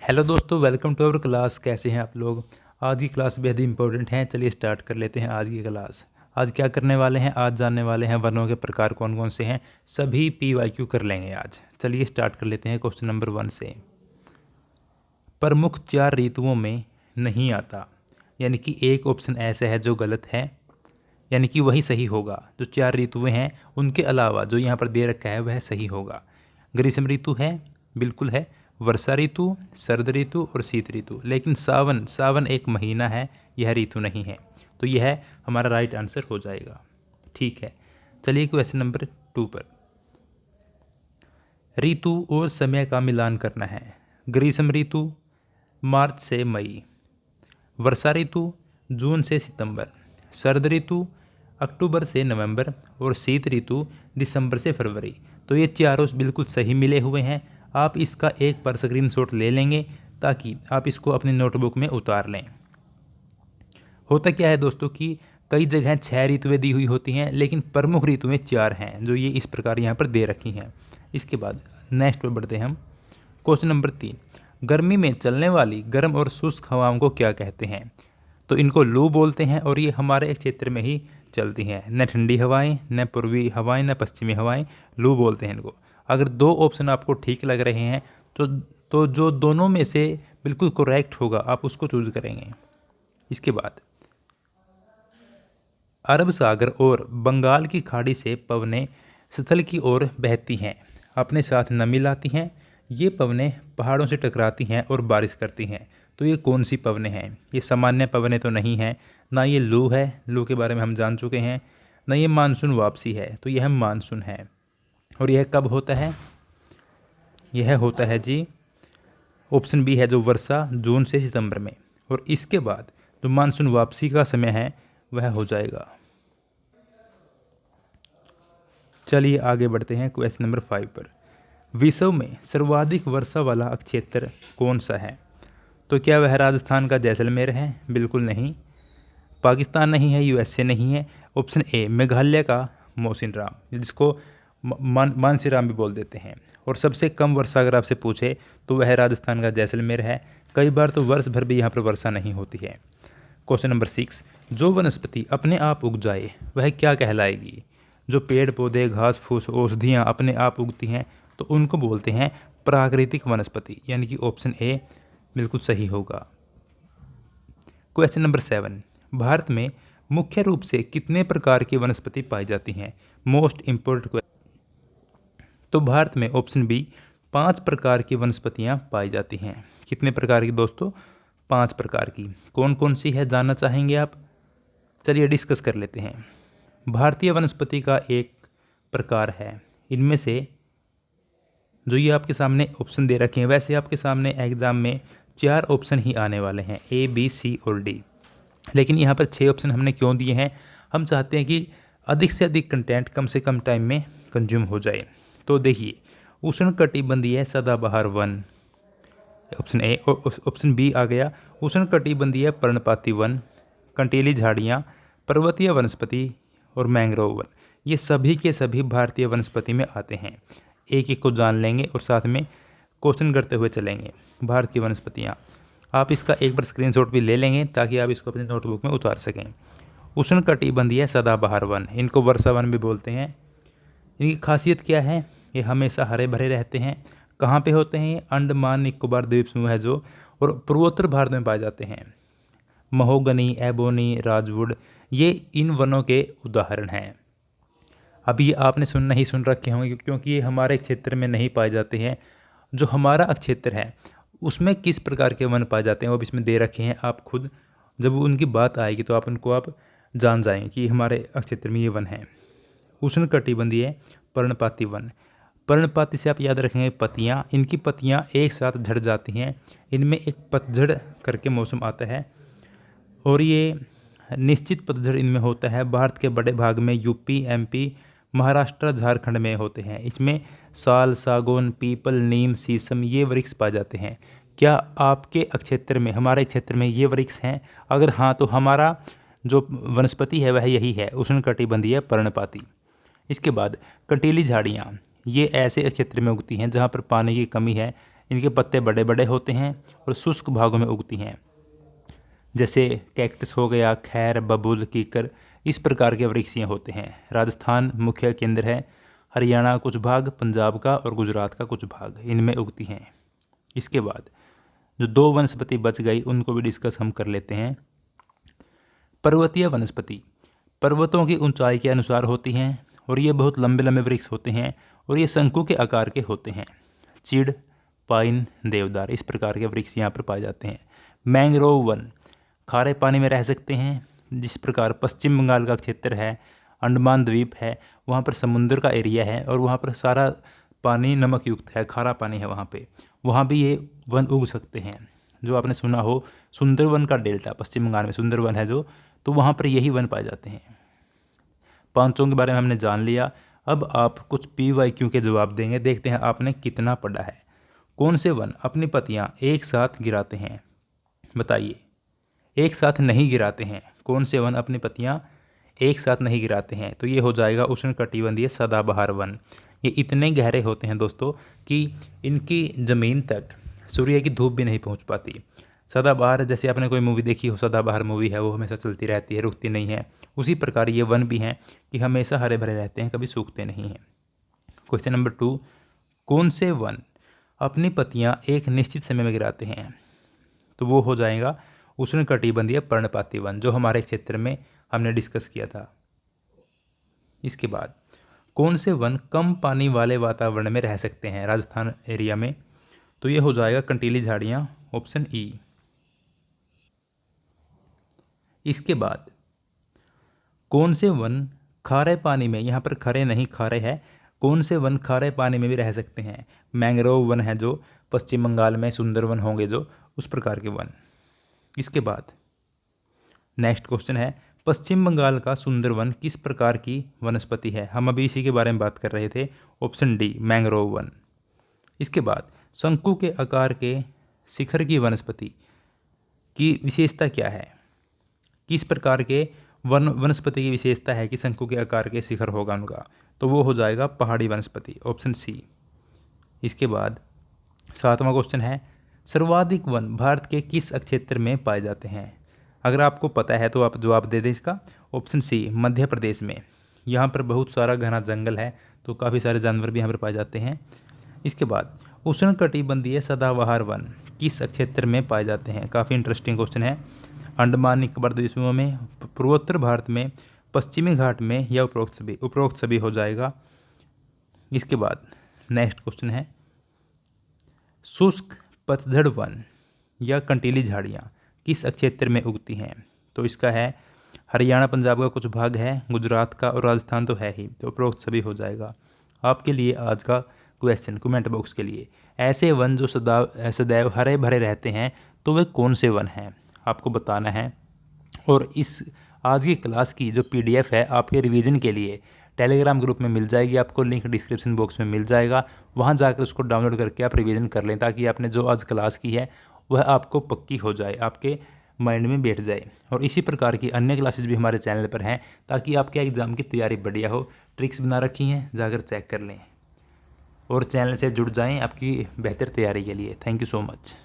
Hello दोस्तों, welcome to our class. कैसे हैं आप लोग? आज की क्लास बेहद इंपॉर्टेंट है। चलिए स्टार्ट कर लेते हैं आज की क्लास। आज क्या करने वाले हैं? आज जानने वाले हैं वर्णों के प्रकार कौन कौन से हैं। सभी PYQ कर लेंगे आज। चलिए स्टार्ट कर लेते हैं क्वेश्चन नंबर 1 से। प्रमुख 4 ऋतुओं में नहीं आता, यानी कि एक ऑप्शन ऐसा है जो गलत है, यानी कि वही सही होगा। जो 4 ऋतुएं हैं उनके अलावा जो यहाँ पर दे रखा है वह सही होगा। ग्रीष्म ऋतु है, बिल्कुल है। वर्षा ऋतु, शरद ऋतु और शीत ऋतु। लेकिन सावन एक महीना है, यह ऋतु नहीं है। तो यह हमारा राइट आंसर हो जाएगा। ठीक है, चलिए क्वेश्चन नंबर 2 पर। ऋतु और समय का मिलान करना है। ग्रीष्म ऋतु मार्च से मई, वर्षा ऋतु जून से सितंबर, शरद ऋतु अक्टूबर से नवंबर और शीत ऋतु दिसंबर से फरवरी। तो ये चारों बिल्कुल सही मिले हुए हैं। आप इसका एक बार स्क्रीनशॉट ले लेंगे ताकि आप इसको अपनी नोटबुक में उतार लें। होता क्या है दोस्तों कि कई जगह 6 ऋतुएं दी हुई होती हैं, लेकिन प्रमुख ऋतुएं 4 हैं जो ये इस प्रकार यहाँ पर दे रखी हैं। इसके बाद नेक्स्ट पर बढ़ते हैं हम। क्वेश्चन नंबर 3, गर्मी में चलने वाली गर्म और शुष्क हवाओं को क्या कहते हैं? तो इनको लू बोलते हैं और ये हमारे एक क्षेत्र में ही चलती हैं। न ठंडी हवाएं, न पूर्वी हवाएं, न पश्चिमी हवाएं, लू बोलते हैं इनको। अगर 2 ऑप्शन आपको ठीक लग रहे हैं तो जो दोनों में से बिल्कुल करेक्ट होगा आप उसको चूज करेंगे। इसके बाद अरब सागर और बंगाल की खाड़ी से पवनें स्थल की ओर बहती हैं, अपने साथ नमी लाती हैं। ये पवनें पहाड़ों से टकराती हैं और बारिश करती हैं। तो ये कौन सी पवनें हैं? ये सामान्य पवनें तो नहीं हैं, ना ये लू है, लू के बारे में हम जान चुके हैं, ना ये मानसून वापसी है। तो यह मानसून है। और यह कब होता है? यह होता है जी ऑप्शन बी है, जो वर्षा जून से सितंबर में। और इसके बाद जो मानसून वापसी का समय है वह हो जाएगा। चलिए आगे बढ़ते हैं क्वेश्चन नंबर 5 पर। विश्व में सर्वाधिक वर्षा वाला क्षेत्र कौन सा है? तो क्या वह राजस्थान का जैसलमेर है? बिल्कुल नहीं। पाकिस्तान नहीं है, USA नहीं है। ऑप्शन ए मेघालय का मौसिनराम, जिसको मानसीराम भी बोल देते हैं। और सबसे कम वर्षा अगर आपसे पूछे तो वह राजस्थान का जैसलमेर है। कई बार तो वर्ष भर भी यहाँ पर वर्षा नहीं होती है। क्वेश्चन नंबर 6, जो वनस्पति अपने आप उग जाए वह क्या कहलाएगी? जो पेड़ पौधे घास फूस औषधियाँ अपने आप उगती हैं तो उनको बोलते हैं प्राकृतिक वनस्पति, यानी कि ऑप्शन ए बिल्कुल सही होगा। क्वेश्चन नंबर 7, भारत में मुख्य रूप से कितने प्रकार की वनस्पति पाई जाती हैं? Most important question. तो भारत में ऑप्शन बी 5 प्रकार की वनस्पतियां पाई जाती हैं। कितने प्रकार की दोस्तों? 5 प्रकार की। कौन कौन सी है जानना चाहेंगे आप? चलिए डिस्कस कर लेते हैं। भारतीय वनस्पति का एक प्रकार है। इनमें से जो ये आपके सामने ऑप्शन दे रखे हैं, वैसे आपके सामने एग्जाम में 4 ऑप्शन ही आने वाले हैं, A, B, C और D। लेकिन यहाँ पर 6 ऑप्शन हमने क्यों दिए हैं? हम चाहते हैं कि अधिक से अधिक कंटेंट कम से कम टाइम में कंज्यूम हो जाए। तो देखिए, उष्णकटिबंधीय सदाबहार वन, ऑप्शन ए। ऑप्शन बी आ गया उष्णकटिबंधीय पर्णपाती वन, कंटीली झाड़ियाँ, पर्वतीय वनस्पति और मैंग्रोव वन। ये सभी के सभी भारतीय वनस्पति में आते हैं। एक एक को जान लेंगे और साथ में क्वेश्चन करते हुए चलेंगे। भारत की वनस्पतियाँ, आप इसका एक बार स्क्रीनशॉट भी ले लेंगे ताकि आप इसको अपनी नोटबुक में उतार सकें। उष्णकटिबंधीय सदाबहार वन, इनको वर्षा वन भी बोलते हैं। इनकी खासियत क्या है? ये हमेशा हरे भरे रहते हैं। कहाँ पे होते हैं? अंडमान निकोबार द्वीप समूह है जो, और पूर्वोत्तर भारत में पाए जाते हैं। महोगनी, एबोनी, राजवुड, ये इन वनों के उदाहरण हैं। अभी आपने नहीं सुन रखे होंगे क्योंकि ये हमारे क्षेत्र में नहीं पाए जाते हैं। जो हमारा क्षेत्र है उसमें किस प्रकार के वन पाए जाते हैं वो भी इसमें दे रखे हैं। आप खुद जब उनकी बात आएगी तो आप जान जाएंगे कि हमारे क्षेत्र में ये वन है। उष्णकटिबंधीय पर्णपाती वन, पर्णपाती से आप याद रखेंगे पत्तियाँ। इनकी पत्तियाँ एक साथ झड़ जाती हैं। इनमें एक पतझड़ करके मौसम आता है और ये निश्चित पतझड़ इनमें होता है। भारत के बड़े भाग में UP, MP, महाराष्ट्र, झारखंड में होते हैं। इसमें साल, सागौन, पीपल, नीम, शीशम ये वृक्ष पाए जाते हैं। क्या आपके क्षेत्र में, हमारे क्षेत्र में ये वृक्ष हैं? अगर हाँ तो हमारा जो वनस्पति है वह यही है, उष्णकटिबंधीय पर्णपाती। इसके बाद कंटीली झाड़ियाँ, ये ऐसे क्षेत्र में उगती हैं जहाँ पर पानी की कमी है इनके पत्ते बड़े बड़े होते हैं और शुष्क भागों में उगती हैं, जैसे कैक्टस हो गया, खैर, बबूल, कीकर, इस प्रकार के वृक्ष ये होते हैं। राजस्थान मुख्य केंद्र है, हरियाणा कुछ भाग, पंजाब का और गुजरात का कुछ भाग इनमें उगती हैं। इसके बाद जो 2 वनस्पति बच गई उनको भी डिस्कस हम कर लेते हैं। पर्वतीय वनस्पति पर्वतों की ऊंचाई के अनुसार होती हैं और ये बहुत लंबे लंबे वृक्ष होते हैं और ये शंकु के आकार के होते हैं। चीड़, पाइन, देवदार, इस प्रकार के वृक्ष यहाँ पर पाए जाते हैं। मैंग्रोव वन खारे पानी में रह सकते हैं, जिस प्रकार पश्चिम बंगाल का क्षेत्र है, अंडमान द्वीप है, वहाँ पर समुद्र का एरिया है और वहाँ पर सारा पानी नमक युक्त है, खारा पानी है वहाँ भी ये वन उग सकते हैं। जो आपने सुना हो सुंदरवन का डेल्टा, पश्चिम बंगाल में सुंदरवन है जो, तो वहाँ पर यही वन पाए जाते हैं। पांचों के बारे में हमने जान लिया। अब आप कुछ PYQ के जवाब देंगे, देखते हैं आपने कितना पढ़ा है। कौन से वन अपनी पत्तियाँ एक साथ गिराते हैं? बताइए। एक साथ नहीं गिराते हैं। कौन से वन अपनी पत्तियाँ एक साथ नहीं गिराते हैं? तो ये हो जाएगा उष्णकटिबंधीय सदाबहार वन। ये इतने गहरे होते हैं दोस्तों कि इनकी ज़मीन तक सूर्य की धूप भी नहीं पहुंच पाती। सदाबहार, जैसे आपने कोई मूवी देखी हो, सदाबहार मूवी है, वो हमेशा चलती रहती है, रुकती नहीं है। उसी प्रकार ये वन भी हैं कि हमेशा हरे भरे रहते हैं, कभी सूखते नहीं हैं। क्वेश्चन नंबर 2, कौन से वन अपनी पत्तियाँ एक निश्चित समय में गिराते हैं? तो वो हो जाएगा उष्णकटिबंधीय पर्णपाती वन, जो हमारे क्षेत्र में हमने डिस्कस किया था। इसके बाद कौन से वन कम पानी वाले वातावरण में रह सकते हैं राजस्थान एरिया में? तो ये हो जाएगा कंटीली झाड़ियाँ, ऑप्शन ई। इसके बाद कौन से वन खारे पानी में, यहाँ पर खरे नहीं खारे है, कौन से वन खारे पानी में भी रह सकते हैं? मैंग्रोव वन है जो पश्चिम बंगाल में, सुंदरवन होंगे जो, उस प्रकार के वन। इसके बाद नेक्स्ट क्वेश्चन है, पश्चिम बंगाल का सुंदरवन किस प्रकार की वनस्पति है? हम अभी इसी के बारे में बात कर रहे थे, ऑप्शन डी, मैंग्रोव वन। इसके बाद शंकु के आकार के शिखर की वनस्पति की विशेषता क्या है? किस प्रकार के वनस्पति की विशेषता है कि शंकु के आकार के शिखर होगा उनका? तो वो हो जाएगा पहाड़ी वनस्पति, ऑप्शन सी। इसके बाद 7वां क्वेश्चन है, सर्वाधिक वन भारत के किस क्षेत्र में पाए जाते हैं? अगर आपको पता है तो आप जवाब दे दें इसका, ऑप्शन सी, मध्य प्रदेश में। यहाँ पर बहुत सारा घना जंगल है, तो काफ़ी सारे जानवर भी यहाँ पर पाए जाते हैं। इसके बाद उष्णकटिबंधीय सदाबहार वन किस क्षेत्र में पाए जाते हैं? काफ़ी इंटरेस्टिंग क्वेश्चन है। अंडमान निकोबार द्वीप समूह में, पूर्वोत्तर भारत में, पश्चिमी घाट में, या उपरोक्त सभी हो जाएगा। इसके बाद नेक्स्ट क्वेश्चन है, शुष्क पतझड़ वन या कंटीली झाड़ियाँ किस क्षेत्र में उगती हैं? तो इसका है हरियाणा पंजाब का कुछ भाग है, गुजरात का और राजस्थान तो है ही, तो उपरोक्त सभी हो जाएगा। आपके लिए आज का क्वेश्चन कमेंट बॉक्स के लिए, ऐसे वन जो सदैव हरे भरे रहते हैं तो वे कौन से वन हैं? आपको बताना है। और इस आज की क्लास की जो PDF है आपके रिवीजन के लिए टेलीग्राम ग्रुप में मिल जाएगी, आपको लिंक डिस्क्रिप्शन बॉक्स में मिल जाएगा। वहाँ जाकर उसको डाउनलोड करके आप रिवीजन कर लें, ताकि आपने जो आज क्लास की है वह आपको पक्की हो जाए, आपके माइंड में बैठ जाए। और इसी प्रकार की अन्य क्लासेस भी हमारे चैनल पर हैं, ताकि आपके एग्ज़ाम की तैयारी बढ़िया हो। ट्रिक्स बना रखी हैं, जाकर चेक कर लें और चैनल से जुड़ जाएं आपकी बेहतर तैयारी के लिए। Thank you so much.